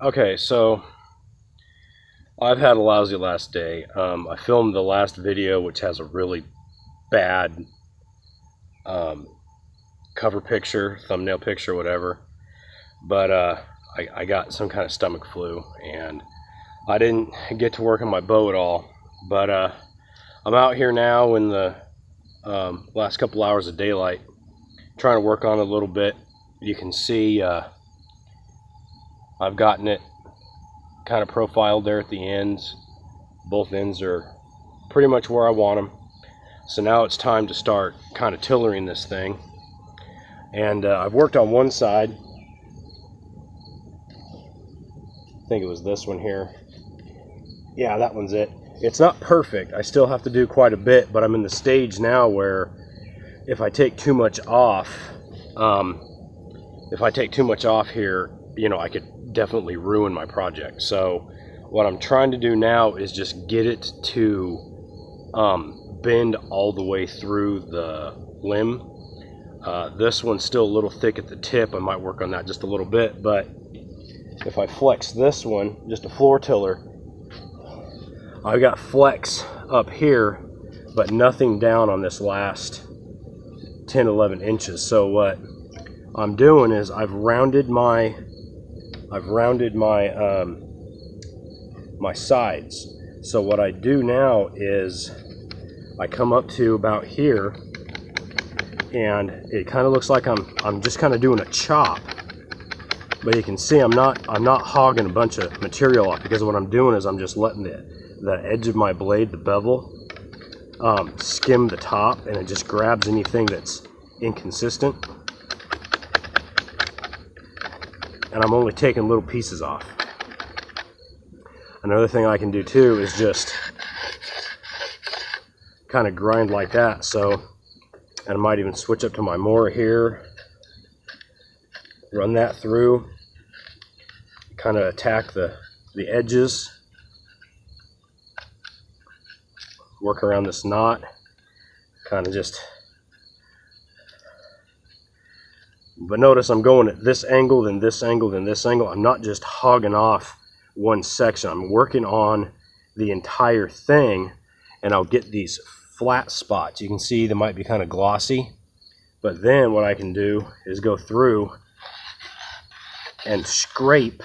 Okay, so I've had a lousy last day. I filmed the last video, which has a really bad cover picture, thumbnail picture, whatever. But I got some kind of stomach flu, and I didn't get to work on my bow at all. But I'm out here now in the last couple hours of daylight, trying to work on it a little bit. You can see I've gotten it kind of profiled there at the ends. Both ends are pretty much where I want them. So now it's time to start kind of tillering this thing. And I've worked on one side. I think it was this one here. Yeah, that one's it. It's not perfect. I still have to do quite a bit, but I'm in the stage now where if I take too much off, here, you know, I could definitely ruin my project. So what I'm trying to do now is just get it to bend all the way through the limb. This one's still a little thick at the tip. I might work on that just a little bit, but if I flex this one, just a floor tiller, I've got flex up here, but nothing down on this last 10-11 inches. So what I'm doing is I've rounded my my sides. So what I do now is I come up to about here, and it kind of looks like I'm just kind of doing a chop. But you can see I'm not hogging a bunch of material off, because what I'm doing is I'm just letting the edge of my blade, the bevel, skim the top, and it just grabs anything that's inconsistent. And I'm only taking little pieces off. Another thing I can do too is just kind of grind like that. So, and I might even switch up to my mower here, run that through, kind of attack the edges, work around this knot, kind of just. But notice I'm going at this angle, then this angle, then this angle. I'm not just hogging off one section. I'm working on the entire thing, and I'll get these flat spots. You can see they might be kind of glossy, but then what I can do is go through and scrape,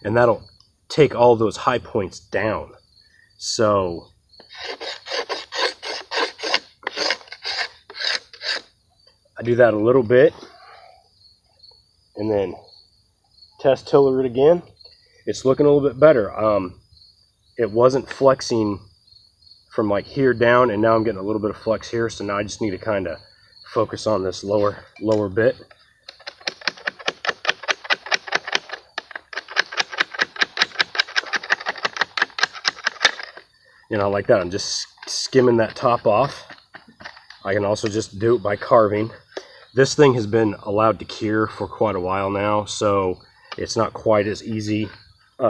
and that'll take all those high points down. So I do that a little bit, and then test tiller it again. It's looking a little bit better. It wasn't flexing from like here down, and now I'm getting a little bit of flex here. So now I just need to kind of focus on this lower bit. You know, like that. I'm just skimming that top off. I can also just do it by carving. This thing has been allowed to cure for quite a while now, so it's not quite as easy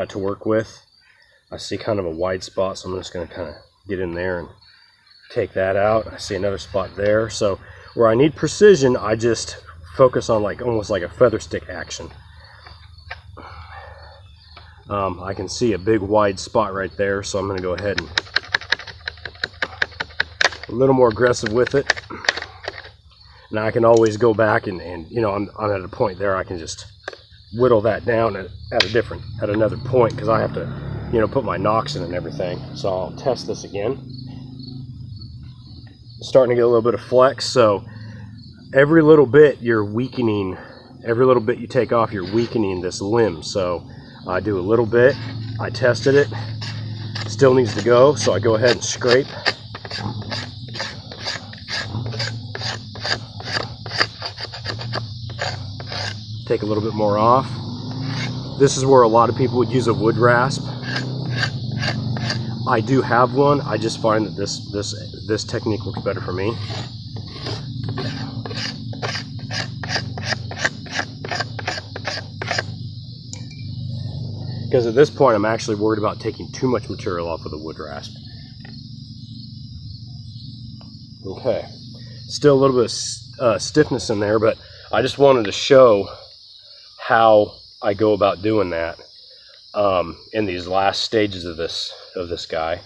to work with. I see kind of a wide spot, so I'm just going to kind of get in there and take that out. I see another spot there. So where I need precision, I just focus on like almost like a feather stick action. I can see a big wide spot right there, so I'm going to go ahead and a little more aggressive with it. Now I can always go back and you know, I'm at a point there I can just whittle that down at another point, because I have to, you know, put my nocks in and everything. So I'll test this again. Starting to get a little bit of flex. So every little bit you're weakening, every little bit you take off, you're weakening this limb. So I do a little bit, I tested it, still needs to go, so I go ahead and scrape. Take a little bit more off. This is where a lot of people would use a wood rasp. I do have one. I just find that this technique works better for me. Because at this point I'm actually worried about taking too much material off with a wood rasp. Okay, still a little bit of stiffness in there, but I just wanted to show how I go about doing that in these last stages of this guy.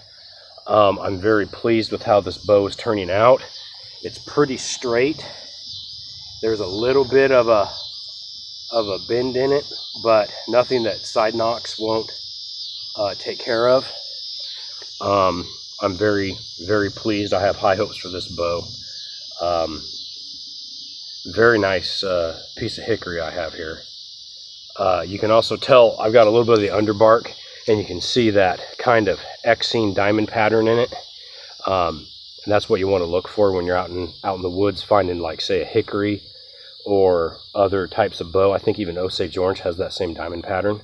I'm very pleased with how this bow is turning out. It's pretty straight. There's a little bit of a bend in it, but nothing that side knocks won't take care of. I'm very, very pleased. I have high hopes for this bow. Very nice piece of hickory I have here. You can also tell I've got a little bit of the underbark, and you can see that kind of Xing diamond pattern in it. And that's what you want to look for when you're out in the woods finding, like, say, a hickory or other types of bow. I think even Osage orange has that same diamond pattern.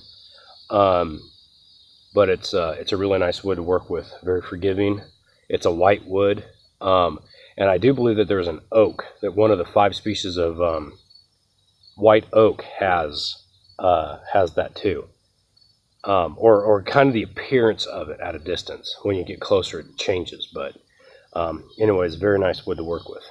But it's a really nice wood to work with, very forgiving. It's a white wood, and I do believe that there's an oak, that one of the 5 species of white oak has that too, or kind of the appearance of it at a distance. When you get closer, it changes. But anyways, very nice wood to work with.